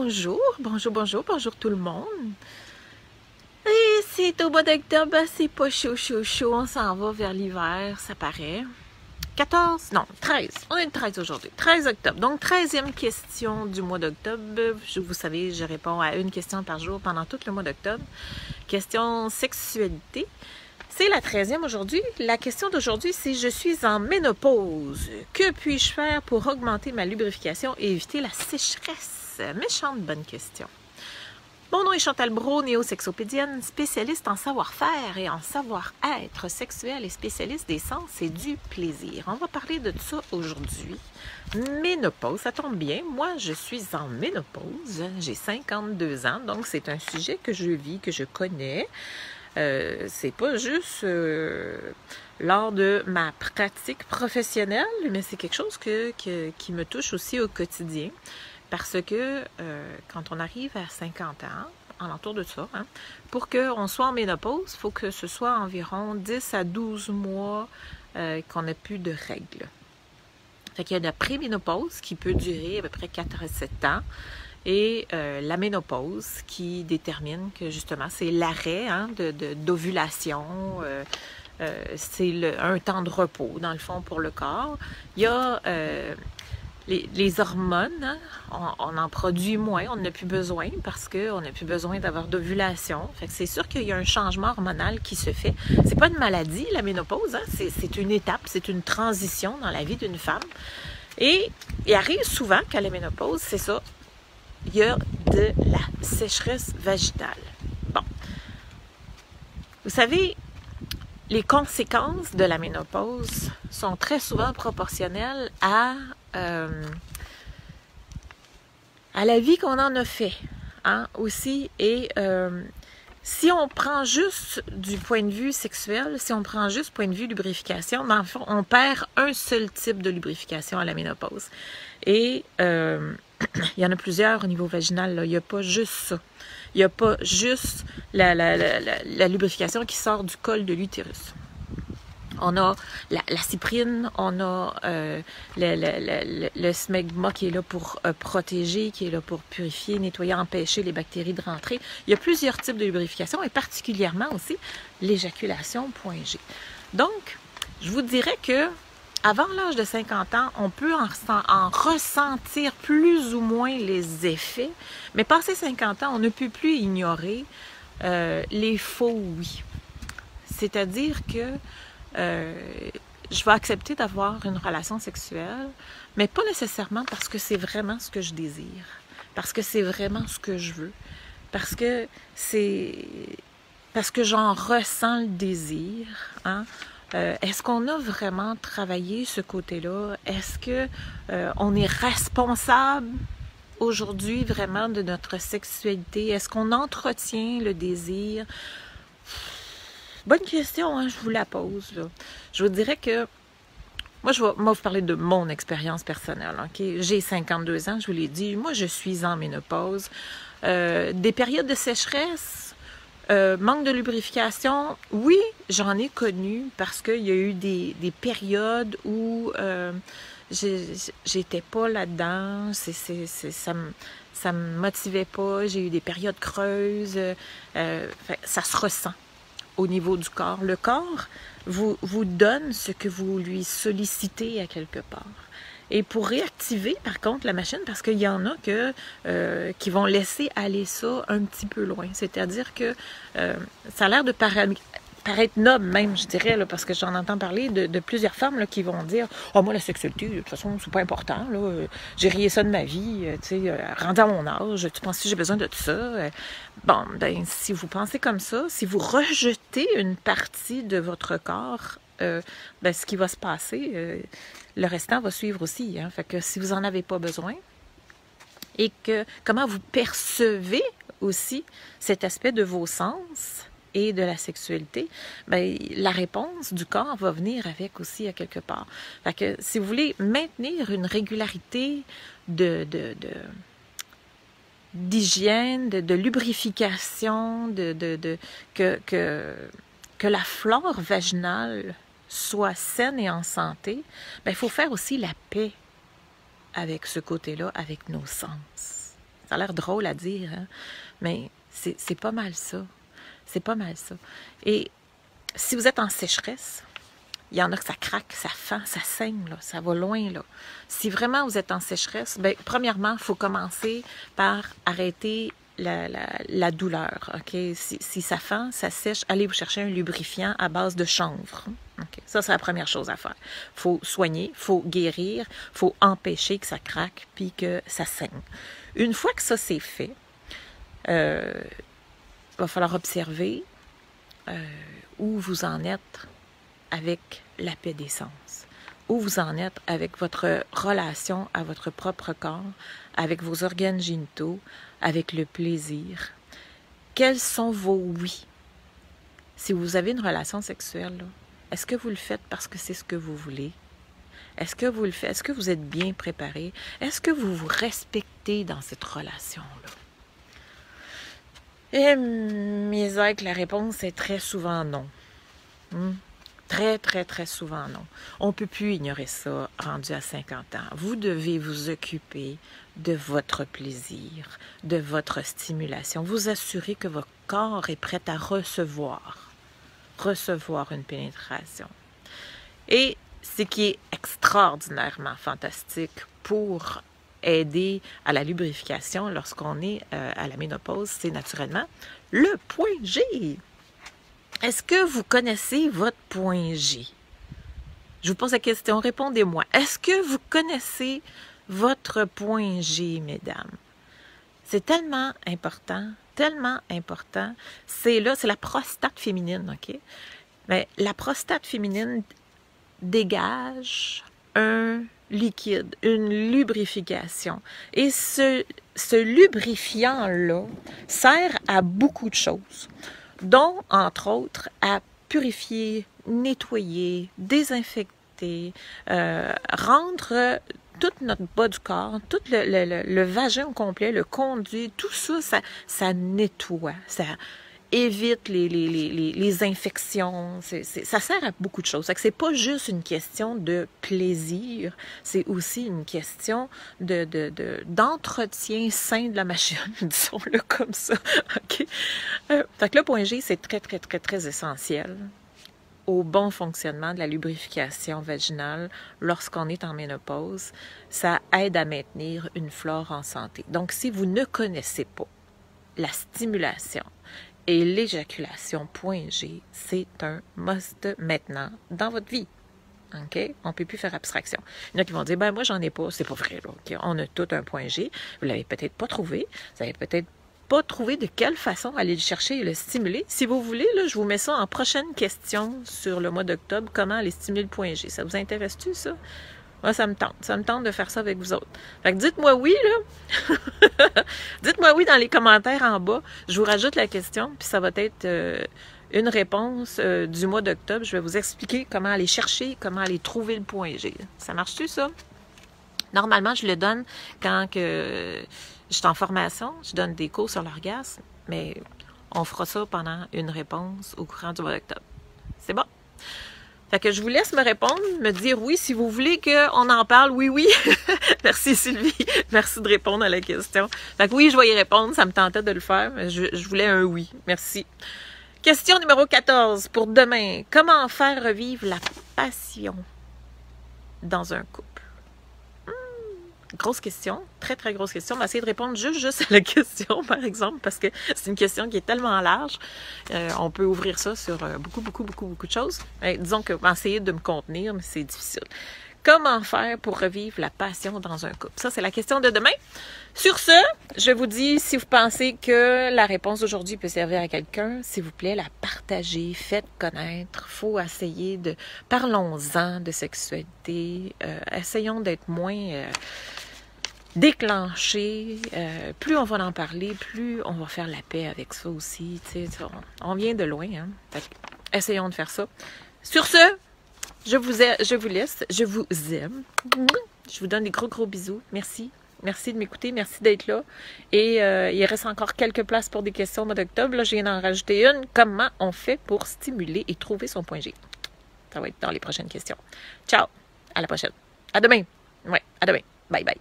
Bonjour, bonjour, bonjour, bonjour tout le monde. Et c'est au mois d'octobre, c'est pas chaud, chaud, chaud, on s'en va vers l'hiver, ça paraît. 14, non, 13, on est le 13 aujourd'hui, 13 octobre. Donc, 13e question du mois d'octobre. Vous savez, je réponds à une question par jour pendant tout le mois d'octobre. Question sexualité. C'est la 13e aujourd'hui. La question d'aujourd'hui, c'est « Je suis en ménopause. Que puis-je faire pour augmenter ma lubrification et éviter la sécheresse? » Méchante bonne question. Mon nom est Chantal Brault, néo-sexopédienne, spécialiste en savoir-faire et en savoir-être sexuel et spécialiste des sens et du plaisir. On va parler de ça aujourd'hui. Ménopause, ça tombe bien. Moi, je suis en ménopause. J'ai 52 ans, donc c'est un sujet que je vis, que je connais. C'est pas juste lors de ma pratique professionnelle, mais c'est quelque chose qui me touche aussi au quotidien. Parce que quand on arrive à 50 ans, alentour de ça, pour qu'on soit en ménopause, il faut que ce soit environ 10 à 12 mois qu'on n'a plus de règles. Fait qu'il y a la préménopause qui peut durer à peu près 4 à 7 ans et la ménopause qui détermine que justement c'est l'arrêt d'ovulation, c'est un temps de repos dans le fond pour le corps. Il y a les hormones, on en produit moins, on n'a plus besoin parce qu'on n'a plus besoin d'avoir d'ovulation. Fait que c'est sûr qu'il y a un changement hormonal qui se fait. C'est pas une maladie, la ménopause, c'est une étape, c'est une transition dans la vie d'une femme. Et il arrive souvent qu'à la ménopause, c'est ça, il y a de la sécheresse vaginale. Bon. Vous savez, les conséquences de la ménopause sont très souvent proportionnelles à la vie qu'on en a fait, aussi. Et si on prend juste du point de vue sexuel, si on prend juste point de vue lubrification, dans le fond, on perd un seul type de lubrification à la ménopause. Et il y en a plusieurs au niveau vaginal, là. Il n'y a pas juste ça. Il n'y a pas juste la lubrification qui sort du col de l'utérus. On a la cyprine, on a le smegma qui est là pour protéger, qui est là pour purifier, nettoyer, empêcher les bactéries de rentrer. Il y a plusieurs types de lubrification et particulièrement aussi l'éjaculation point G. Donc, je vous dirais que avant l'âge de 50 ans, on peut en ressentir plus ou moins les effets, mais passé 50 ans, on ne peut plus ignorer les faux oui. C'est-à-dire que je vais accepter d'avoir une relation sexuelle, mais pas nécessairement parce que c'est vraiment ce que je désire, parce que c'est vraiment ce que je veux, parce que j'en ressens le désir. Est-ce qu'on a vraiment travaillé ce côté-là? Est-ce que on est responsable aujourd'hui vraiment de notre sexualité? Est-ce qu'on entretient le désir? Bonne question, je vous la pose. Là. Je vous dirais que, moi, je vais vous parler de mon expérience personnelle. Okay? J'ai 52 ans, je vous l'ai dit. Moi, je suis en ménopause. Des périodes de sécheresse, manque de lubrification, oui, j'en ai connu parce qu'il y a eu des périodes où j'étais pas là-dedans. Ça me motivait pas. J'ai eu des périodes creuses. Ça se ressent au niveau du corps. Le corps vous donne ce que vous lui sollicitez à quelque part. Et pour réactiver, par contre, la machine, parce qu'il y en a qui vont laisser aller ça un petit peu loin. C'est-à-dire que ça a l'air de paraître noble même, je dirais, là, parce que j'en entends parler de plusieurs femmes là, qui vont dire « Oh, moi, la sexualité, de toute façon, c'est pas important. J'ai rié ça de ma vie. Rendu à mon âge, tu penses que j'ai besoin de tout ça? Bon, ben, si vous pensez comme ça, si vous rejetez une partie de votre corps, ben, ce qui va se passer, le restant va suivre aussi. Fait que si vous n'en avez pas besoin, et que comment vous percevez aussi cet aspect de vos sens et de la sexualité, bien, la réponse du corps va venir avec aussi à quelque part. Fait que si vous voulez maintenir une régularité d'hygiène, de lubrification, que la flore vaginale soit saine et en santé, bien, il faut faire aussi la paix avec ce côté-là, avec nos sens. Ça a l'air drôle à dire, hein? Mais c'est pas mal ça. C'est pas mal ça. Et si vous êtes en sécheresse, il y en a que ça craque, ça fend, ça saigne, là, ça va loin, là. Si vraiment vous êtes en sécheresse, bien, premièrement, il faut commencer par arrêter la douleur, OK? Si ça fend, ça sèche, allez vous chercher un lubrifiant à base de chanvre. Okay? Ça, c'est la première chose à faire. Il faut soigner, il faut guérir, il faut empêcher que ça craque puis que ça saigne. Une fois que ça, c'est fait, il va falloir observer où vous en êtes avec la paix des sens, où vous en êtes avec votre relation à votre propre corps, avec vos organes génitaux, avec le plaisir. Quels sont vos oui? Si vous avez une relation sexuelle, est-ce que vous le faites parce que c'est ce que vous voulez? Est-ce que vous le faites? Est-ce que vous êtes bien préparé? Est-ce que vous vous respectez dans cette relation-là? Et que la réponse est très souvent non. Très, très, très souvent non. On ne peut plus ignorer ça rendu à 50 ans. Vous devez vous occuper de votre plaisir, de votre stimulation. Vous assurer que votre corps est prêt à recevoir une pénétration. Et ce qui est extraordinairement fantastique pour aider à la lubrification lorsqu'on est à la ménopause, c'est naturellement le point G. Est-ce que vous connaissez votre point G? Je vous pose la question, répondez-moi. Est-ce que vous connaissez votre point G, mesdames? C'est tellement important, tellement important. C'est la prostate féminine, OK? Mais la prostate féminine dégage un liquide, une lubrification. Et ce lubrifiant-là sert à beaucoup de choses, dont, entre autres, à purifier, nettoyer, désinfecter, rendre tout notre bas du corps, tout le vagin au complet, le conduit, tout ça, ça nettoie, ça évite les infections, ça sert à beaucoup de choses. C'est pas juste une question de plaisir, c'est aussi une question d'entretien sain de la machine, disons-le comme ça. OK? Fait que le point G, c'est très, très, très, très essentiel au bon fonctionnement de la lubrification vaginale lorsqu'on est en ménopause. Ça aide à maintenir une flore en santé. Donc, si vous ne connaissez pas la stimulation et l'éjaculation point G, c'est un must maintenant dans votre vie. OK? On ne peut plus faire abstraction. Il y en a qui vont dire, ben moi, j'en ai pas. C'est pas vrai, là. OK? On a tout un point G. Vous l'avez peut-être pas trouvé. Vous n'avez peut-être pas trouvé de quelle façon aller le chercher et le stimuler. Si vous voulez, là, je vous mets ça en prochaine question sur le mois d'octobre, comment aller stimuler le point G. Ça vous intéresse-tu, ça? Moi, ça me tente. Ça me tente de faire ça avec vous autres. Fait que dites-moi oui, là. Dites-moi oui dans les commentaires en bas. Je vous rajoute la question, puis ça va être une réponse du mois d'octobre. Je vais vous expliquer comment aller chercher, comment aller trouver le point G. Ça marche-tu, ça? Normalement, je le donne quand que je suis en formation. Je donne des cours sur l'orgasme, mais on fera ça pendant une réponse au courant du mois d'octobre. C'est bon? Fait que je vous laisse me répondre, me dire oui si vous voulez qu'on en parle. Oui, oui. Merci Sylvie. Merci de répondre à la question. Fait que oui, je vais y répondre. Ça me tentait de le faire, mais je voulais un oui. Merci. Question numéro 14 pour demain. Comment faire revivre la passion dans un couple? Grosse question, très, très grosse question. On va essayer de répondre juste à la question, par exemple, parce que c'est une question qui est tellement large. On peut ouvrir ça sur beaucoup de choses. Disons que essayer de me contenir, mais c'est difficile. Comment faire pour revivre la passion dans un couple? Ça, c'est la question de demain. Sur ce, je vous dis, si vous pensez que la réponse d'aujourd'hui peut servir à quelqu'un, s'il vous plaît, la partagez, faites connaître. Il faut essayer de... Parlons-en de sexualité. Essayons d'être moins... déclenché, plus on va en parler, plus on va faire la paix avec ça aussi. On vient de loin, hein? Fait que, essayons de faire ça. Sur ce, je vous laisse, je vous aime. Je vous donne des gros bisous. Merci. Merci de m'écouter, merci d'être là. Et il reste encore quelques places pour des questions au mois d'octobre. Là, je viens d'en rajouter une. Comment on fait pour stimuler et trouver son point G? Ça va être dans les prochaines questions. Ciao, à la prochaine. À demain. Ouais, à demain. Bye bye.